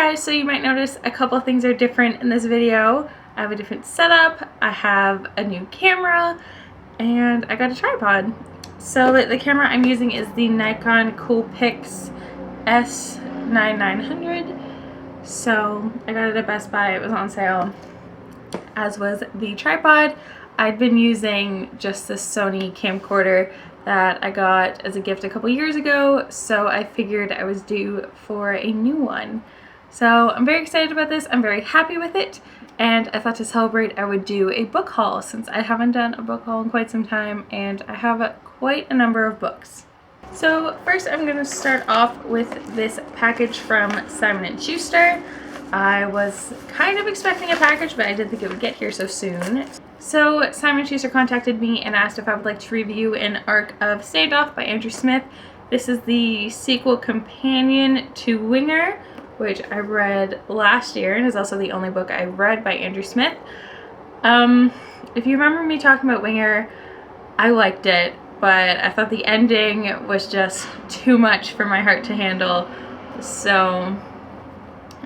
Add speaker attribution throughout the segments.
Speaker 1: guys, so you might notice a couple of things are different in this video. I have a different setup, I have a new camera, and I got a tripod. So the camera I'm using is the Nikon Coolpix S9900. So I got it at Best Buy, it was on sale, as was the tripod. I'd been using just this Sony camcorder that I got as a gift a couple years ago, so I figured I was due for a new one. So I'm very excited about this, I'm very happy with it, and I thought to celebrate I would do a book haul since I haven't done a book haul in quite some time and I have quite a number of books. So first I'm going to start off with this package from Simon & Schuster. I was kind of expecting a package, but I didn't think it would get here so soon. So Simon & Schuster contacted me and asked if I would like to review an Arc of Standoff by Andrew Smith. This is the sequel companion to Winger, which I read last year and is also the only book I read by Andrew Smith. If you remember me talking about Winger, I liked it, but I thought the ending was just too much for my heart to handle. So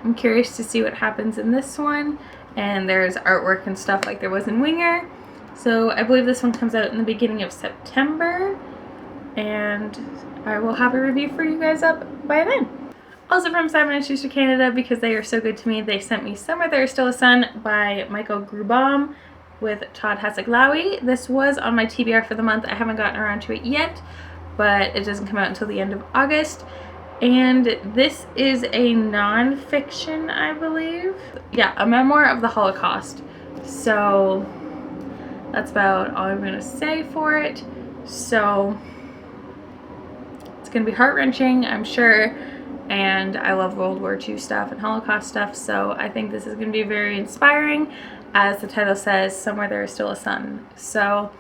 Speaker 1: I'm curious to see what happens in this one, and there's artwork and stuff like there was in Winger. So I believe this one comes out in the beginning of September, and I will have a review for you guys up by then. Also from Simon & Schuster Canada, because they are so good to me, they sent me Somewhere There Is Still a Sun by Michael Grubaum with Todd Haseglawi. This was on my TBR for the month. I haven't gotten around to it yet, but it doesn't come out until the end of August. And this is a non-fiction, I believe. Yeah, a memoir of the Holocaust. So that's about all I'm going to say for it. So it's going to be heart-wrenching, I'm sure. And I love World War II stuff and Holocaust stuff, so I think this is going to be very inspiring. As the title says, Somewhere There Is Still a Sun. So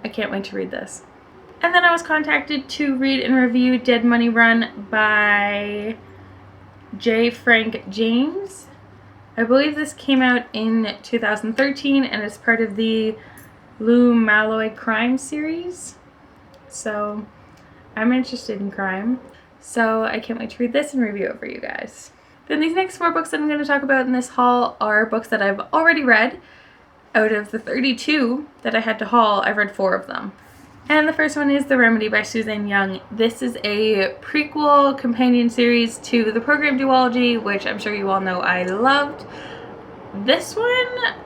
Speaker 1: I can't wait to read this. And then I was contacted to read and review Dead Money Run by J. Frank James. I believe this came out in 2013 and is part of the Lou Malloy crime series. So I'm interested in crime. So I can't wait to read this and review it for you guys. Then these next 4 books that I'm going to talk about in this haul are books that I've already read. Out of the 32 that I had to haul, I've read 4 of them. And the first one is The Remedy by Suzanne Young. This is a prequel companion series to the program duology, which I'm sure you all know I loved. This one,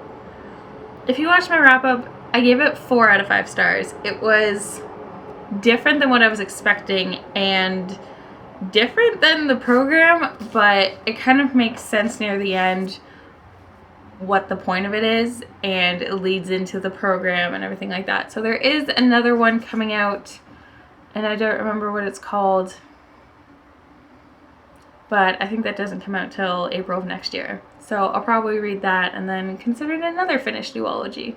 Speaker 1: if you watched my wrap-up, I gave it 4 out of 5 stars. It was different than what I was expecting and different than the program, but it kind of makes sense near the end what the point of it is, and it leads into the program and everything like that. So there is another one coming out, and I don't remember what it's called, but I think that doesn't come out till April of next year. So I'll probably read that and then consider it another finished duology.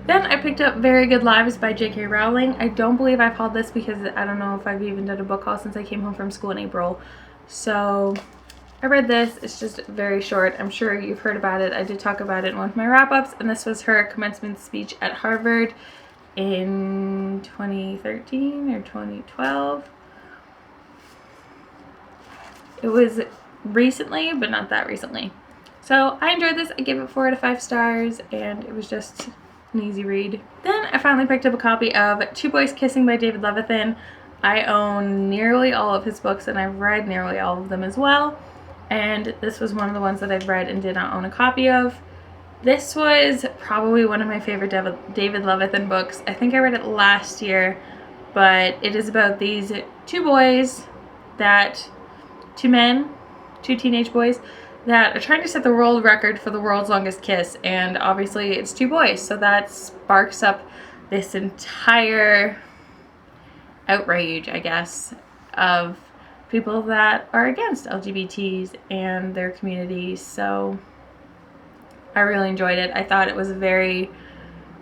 Speaker 1: Then I picked up Very Good Lives by J.K. Rowling. I don't believe I've hauled this because I don't know if I've even done a book haul since I came home from school in April. So I read this. It's just very short. I'm sure you've heard about it. I did talk about it in one of my wrap-ups, and this was her commencement speech at Harvard in 2013 or 2012. It was recently, but not that recently. So I enjoyed this. I gave it 4 out of 5 stars, and it was just an easy read. Then I finally picked up a copy of Two Boys Kissing by David Levithan. I own nearly all of his books, and I've read nearly all of them as well. And this was one of the ones that I've read and did not own a copy of. This was probably one of my favorite David Levithan books. I think I read it last year, but it is about these 2 boys two teenage boys that are trying to set the world record for the world's longest kiss, and obviously it's 2 boys, so that sparks up this entire outrage, I guess, of people that are against LGBTs and their communities. So I really enjoyed it. I thought it was a very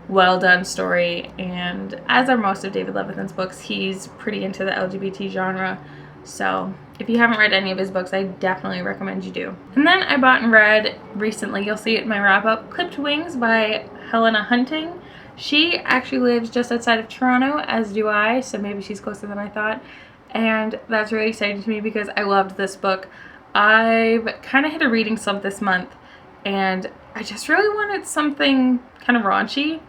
Speaker 1: well done story, and as are most of David Levithan's books, he's pretty into the LGBT genre. So if you haven't read any of his books, I definitely recommend you do. And then I bought and read recently, you'll see it in my wrap-up, Clipped Wings by Helena Hunting. She actually lives just outside of Toronto, as do I, so maybe she's closer than I thought. And that's really exciting to me because I loved this book. I've kind of hit a reading slump this month, and I just really wanted something kind of raunchy.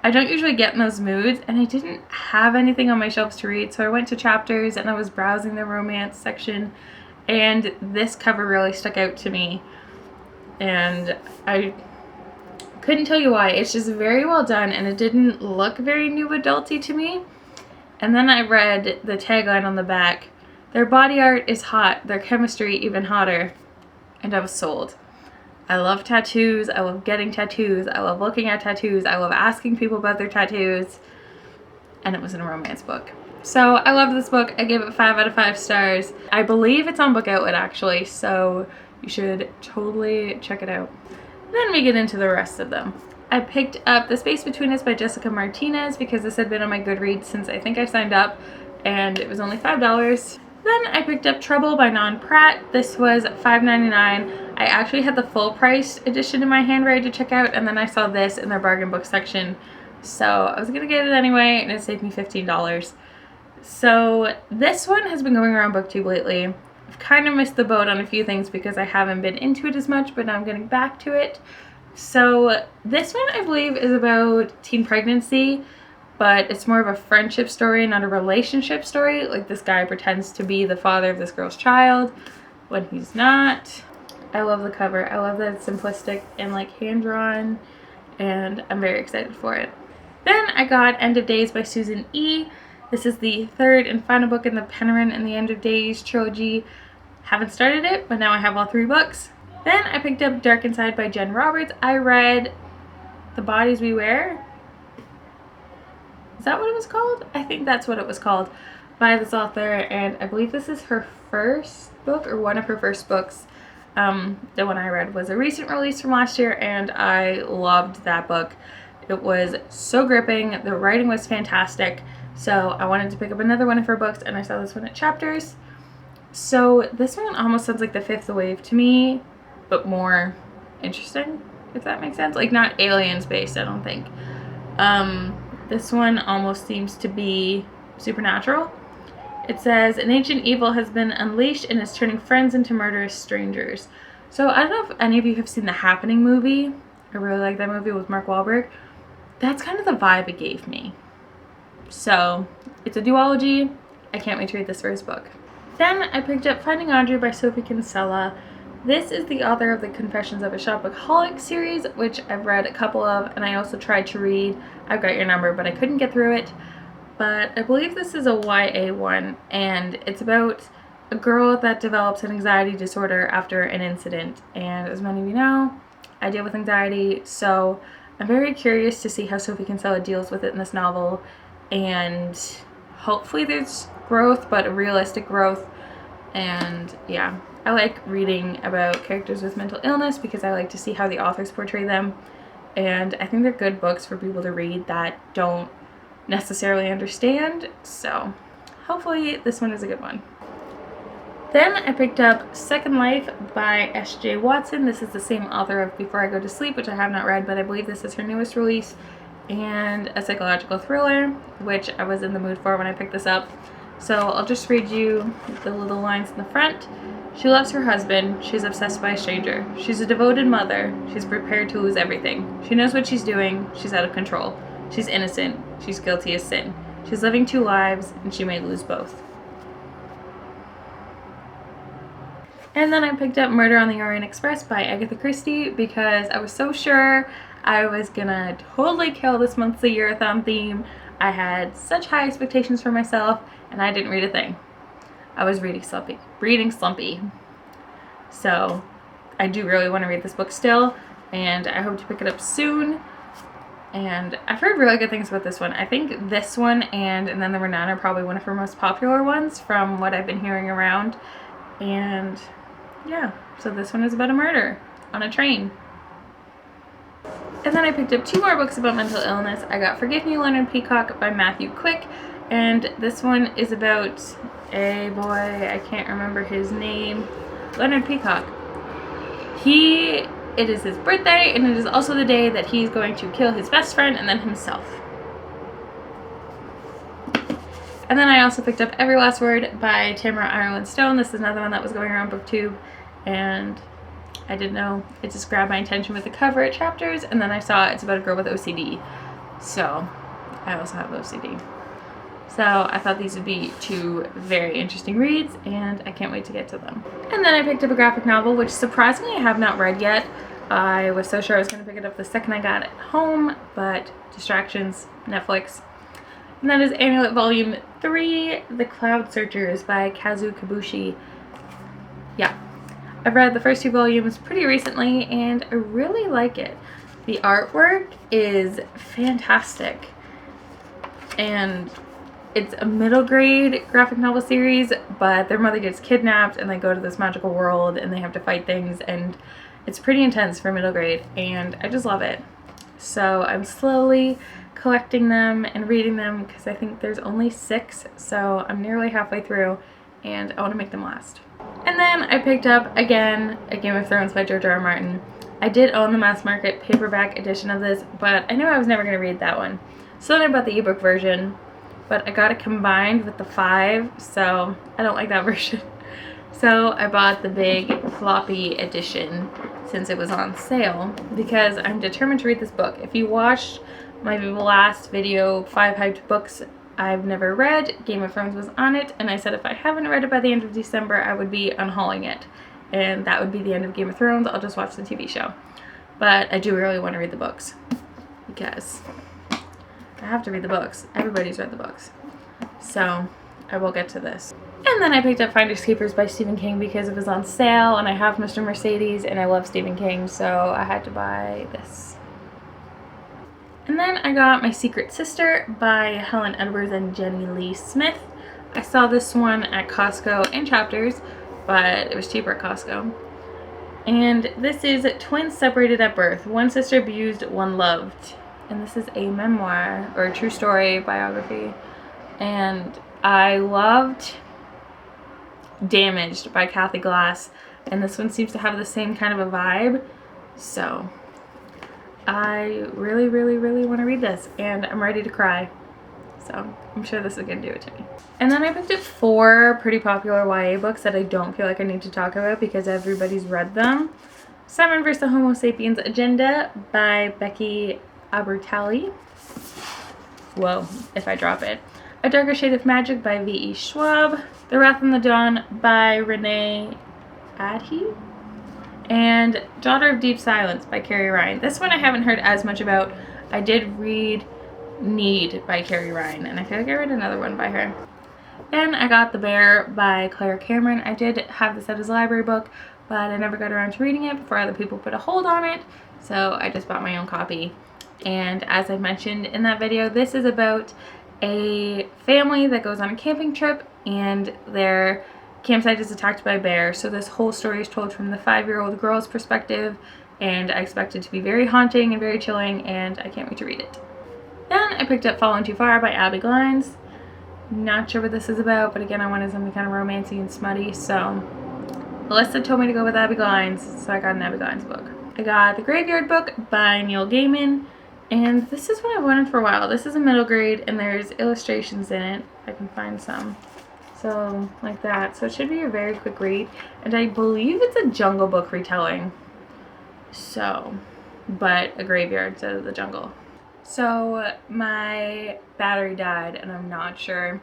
Speaker 1: I don't usually get in those moods, and I didn't have anything on my shelves to read, so I went to Chapters and I was browsing the romance section, and this cover really stuck out to me, and I couldn't tell you why. It's just very well done, and it didn't look very new adulty to me. And then I read the tagline on the back: "Their body art is hot, their chemistry even hotter," and I was sold. I love tattoos, I love getting tattoos, I love looking at tattoos, I love asking people about their tattoos, and it was in a romance book. So I loved this book. I gave it 5 out of 5 stars. I believe it's on Book Outlet actually, so you should totally check it out. Then we get into the rest of them. I picked up The Space Between Us by Jessica Martinez because this had been on my Goodreads since I think I signed up, and it was only $5. Then I picked up Trouble by Non Pratt. This was $5.99. I actually had the full price edition in my hand ready to check out, and then I saw this in their bargain book section, so I was gonna get it anyway, and it saved me $15. So this one has been going around BookTube lately. I've kind of missed the boat on a few things because I haven't been into it as much, but now I'm getting back to it. So this one I believe is about teen pregnancy, but it's more of a friendship story, not a relationship story. Like, this guy pretends to be the father of this girl's child when he's not. I love the cover. I love that it's simplistic and like hand-drawn, and I'm very excited for it. Then I got End of Days by Susan E. This is the third and final book in the Penryn and the End of Days trilogy. Haven't started it, but now I have all 3 books. Then I picked up Dark Inside by Jen Roberts. I read The Bodies We Wear. Is that what it was called? I think that's what it was called, by this author, and I believe this is her first book, or one of her first books. The one I read was a recent release from last year, and I loved that book. It was so gripping. The writing was fantastic. So I wanted to pick up another one of her books, and I saw this one at Chapters. So this one almost sounds like The Fifth Wave to me, but more interesting, if that makes sense. Like, not aliens based, I don't think. This one almost seems to be supernatural. It says, an ancient evil has been unleashed and is turning friends into murderous strangers. So I don't know if any of you have seen the Happening movie. I really like that movie with Mark Wahlberg. That's kind of the vibe it gave me. So it's a duology. I can't wait to read this first book. Then I picked up Finding Audrey by Sophie Kinsella. This is the author of the Confessions of a Shopaholic series, which I've read a couple of, and I also tried to read I've Got Your Number, but I couldn't get through it. But I believe this is a YA one, and it's about a girl that develops an anxiety disorder after an incident. And as many of you know, I deal with anxiety, so I'm very curious to see how Sophie Kinsella deals with it in this novel. And hopefully there's growth, but a realistic growth. And yeah, I like reading about characters with mental illness because I like to see how the authors portray them. And I think they're good books for people to read that don't necessarily understand. So hopefully this one is a good one. Then I picked up Second Life by S.J. Watson. This is the same author of Before I Go to Sleep, which I have not read, but I believe this is her newest release, and a psychological thriller, which I was in the mood for when I picked this up. So I'll just read you the little lines in the front. She loves her husband. She's obsessed by a stranger. She's a devoted mother. She's prepared to lose everything. She knows what she's doing. She's out of control. She's innocent. She's guilty as sin. She's living 2 lives, and she may lose both. And then I picked up Murder on the Orient Express by Agatha Christie because I was so sure I was gonna totally kill this monthly Year-a-thon theme. I had such high expectations for myself, and I didn't read a thing. I was reading slumpy. So I do really want to read this book still, and I hope to pick it up soon. And I've heard really good things about this one. I think this one and Then There Were None are probably one of her most popular ones from what I've been hearing around. And yeah, so this one is about a murder on a train. And then I picked up 2 more books about mental illness. I got Forgive Me, Leonard Peacock by Matthew Quick, and this one is about a boy, I can't remember his name, Leonard Peacock. It is his birthday, and it is also the day that he's going to kill his best friend and then himself. And then I also picked up Every Last Word by Tamara Ireland Stone. This is another one that was going around BookTube, and I didn't know. It just grabbed my attention with the cover at Chapters, and then I saw it's about a girl with OCD. So I also have OCD. So I thought these would be two very interesting reads, and I can't wait to get to them. And then I picked up a graphic novel, which surprisingly I have not read yet. I was so sure I was going to pick it up the second I got it home, but distractions, Netflix. And that is Amulet Volume 3, The Cloud Searchers by Kazu Kibuishi. Yeah, I've read the first 2 volumes pretty recently, and I really like it. The artwork is fantastic, and it's a middle grade graphic novel series, but their mother gets kidnapped and they go to this magical world and they have to fight things, and it's pretty intense for middle grade, and I just love it. So I'm slowly collecting them and reading them because I think there's only 6, so I'm nearly halfway through and I want to make them last. And then I picked up again a Game of Thrones by George R. R. Martin. I did own the mass market paperback edition of this, but I knew I was never going to read that one. So then I bought the ebook version, but I got it combined with the 5, so I don't like that version. So I bought the big floppy edition since it was on sale because I'm determined to read this book. If you watched my last video, 5 hyped books I've never read, Game of Thrones was on it, and I said if I haven't read it by the end of December, I would be unhauling it. And that would be the end of Game of Thrones. I'll just watch the TV show. But I do really want to read the books because I have to read the books. Everybody's read the books. So I will get to this. And then I picked up Finders Keepers by Stephen King because it was on sale, and I have Mr. Mercedes and I love Stephen King, so I had to buy this. And then I got My Secret Sister by Helen Edwards and Jenny Lee Smith. I saw this one at Costco in Chapters, but it was cheaper at Costco. And this is Twins Separated at Birth. One sister abused, one loved. And this is a memoir, or a true story biography. And I loved Damaged by Kathy Glass, and this one seems to have the same kind of a vibe. So I really, really, really want to read this, and I'm ready to cry. So I'm sure this is going to do it to me. And then I picked up 4 pretty popular YA books that I don't feel like I need to talk about because everybody's read them. Simon vs. the Homo Sapiens Agenda by Becky Albertalli. Whoa, if I drop it. A Darker Shade of Magic by V.E. Schwab. The Wrath on the Dawn by Renee Adhi. And Daughter of Deep Silence by Carrie Ryan. This one I haven't heard as much about. I did read Need by Carrie Ryan, and I feel like I read another one by her. Then I got The Bear by Claire Cameron. I did have this as a library book, but I never got around to reading it before other people put a hold on it, so I just bought my own copy. And as I mentioned in that video, this is about a family that goes on a camping trip and their campsite is attacked by a bear. So this whole story is told from the 5-year-old girl's perspective, and I expect it to be very haunting and very chilling, and I can't wait to read it. Then I picked up Fallen Too Far by Abby Glines. Not sure what this is about, but again I wanted something kind of romancy and smutty, so Alyssa told me to go with Abby Glines, so I got an Abby Glines book. I got The Graveyard Book by Neil Gaiman, and this is what I wanted for a while. This is a middle grade, and there's illustrations in it. I can find some. So, like that. So it should be a very quick read. And I believe it's a Jungle Book retelling. So, but a graveyard instead of the jungle. So, my battery died, and I'm not sure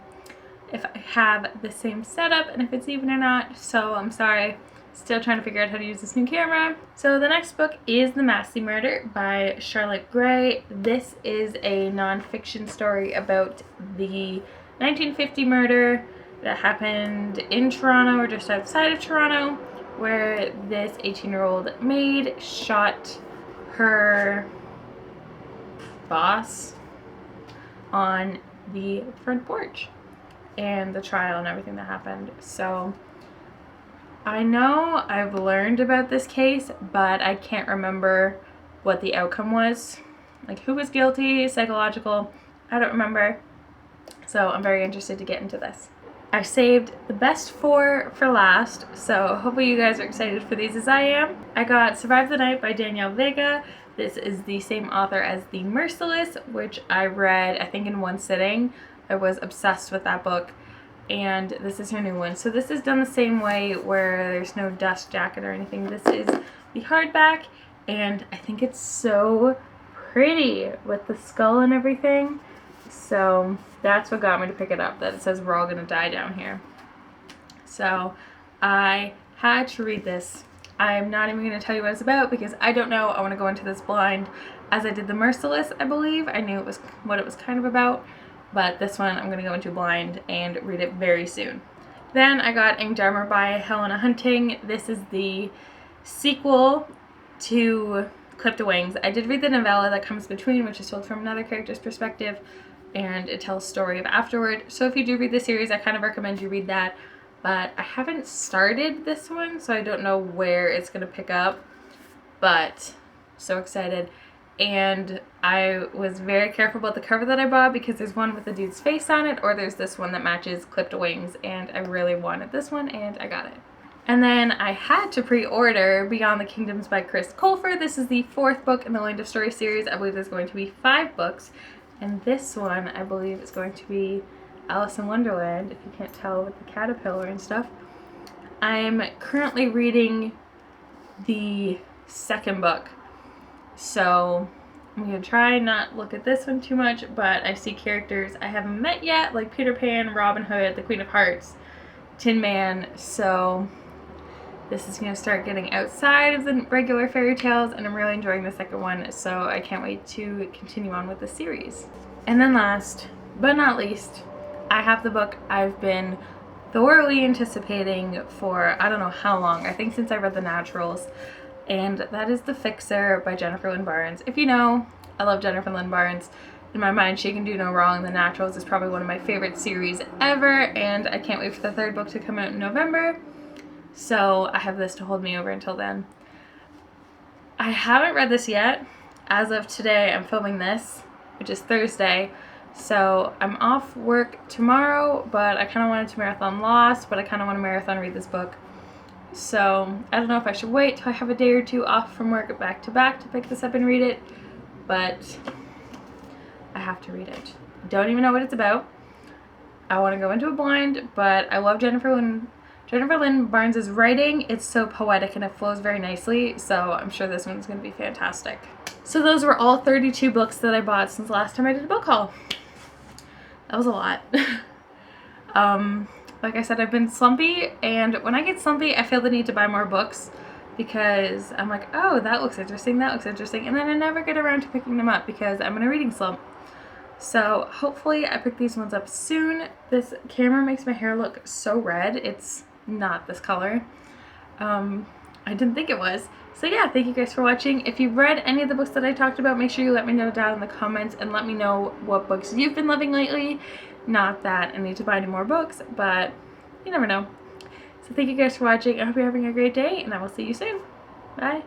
Speaker 1: if I have the same setup and if it's even or not. So, I'm sorry. Still trying to figure out how to use this new camera. So the next book is The Massey Murder by Charlotte Gray. This is a nonfiction story about the 1950 murder that happened in Toronto or just outside of Toronto, where this 18-year-old maid shot her boss on the front porch, and the trial and everything that happened. So I know I've learned about this case, but I can't remember what the outcome was. Like, who was guilty, psychological, I don't remember. So I'm very interested to get into this. I saved the best 4 for last, so hopefully you guys are excited for these as I am. I got Survive the Night by Danielle Vega. This is the same author as The Merciless, which I read, I think, in one sitting. I was obsessed with that book. and this is her new one. So this is done the same way where there's no dust jacket or anything. This is the hardback, and I think it's so pretty with the skull and everything. So that's what got me to pick it up, that it says we're all gonna die down here. So I had to read this. I'm not even going to tell you what it's about because I don't know. I want to go into this blind as I did The Merciless, I believe. I knew what it was kind of about, but this one I'm going to go into blind and read it very soon. Then I got Inked Armor by Helena Hunting. This is the sequel to Clipped Wings. I did read the novella that comes between, which is told from another character's perspective, and it tells the story of afterward. So if you do read the series, I kind of recommend you read that. But I haven't started this one, so I don't know where it's going to pick up. But so excited. And I was very careful about the cover that I bought because there's one with the dude's face on it, or there's this one that matches Clipped Wings, and I really wanted this one, and I got it. And then I had to pre-order Beyond the Kingdoms by Chris Colfer. This is the 4th book in the Land of Story series. I believe there's going to be 5 books, and this one I believe is going to be Alice in Wonderland, if you can't tell with the caterpillar and stuff. I'm currently reading the 2nd book, so I'm going to try not look at this one too much, but I see characters I haven't met yet, like Peter Pan, Robin Hood, the Queen of Hearts, Tin Man, so this is going to start getting outside of the regular fairy tales, and I'm really enjoying the 2nd one, so I can't wait to continue on with the series. And then last but not least, I have the book I've been thoroughly anticipating for I don't know how long. I think since I read The Naturals, and that is The Fixer by Jennifer Lynn Barnes. If you know, I love Jennifer Lynn Barnes. In my mind, she can do no wrong. The Naturals is probably one of my favorite series ever, and I can't wait for the 3rd book to come out in November. So I have this to hold me over until then. I haven't read this yet. As of today, I'm filming this, which is Thursday. So I'm off work tomorrow, but I kind of wanted to marathon Lost, but I kind of want to marathon read this book. So I don't know if I should wait till I have a day or 2 off from work back to pick this up and read it, but I have to read it. Don't even know what it's about. I want to go into a blind, but I love Jennifer Lynn Barnes' writing. It's so poetic and it flows very nicely, so I'm sure this one's going to be fantastic. So those were all 32 books that I bought since last time I did a book haul. That was a lot. Like I said, I've been slumpy, and when I get slumpy, I feel the need to buy more books because I'm like, oh, that looks interesting, and then I never get around to picking them up because I'm in a reading slump. So hopefully I pick these ones up soon. This camera makes my hair look so red. It's not this color. I didn't think it was. So yeah, thank you guys for watching. If you've read any of the books that I talked about, make sure you let me know down in the comments and let me know what books you've been loving lately. Not that I need to buy any more books, but you never know. So thank you guys for watching. I hope you're having a great day, and I will see you soon. Bye.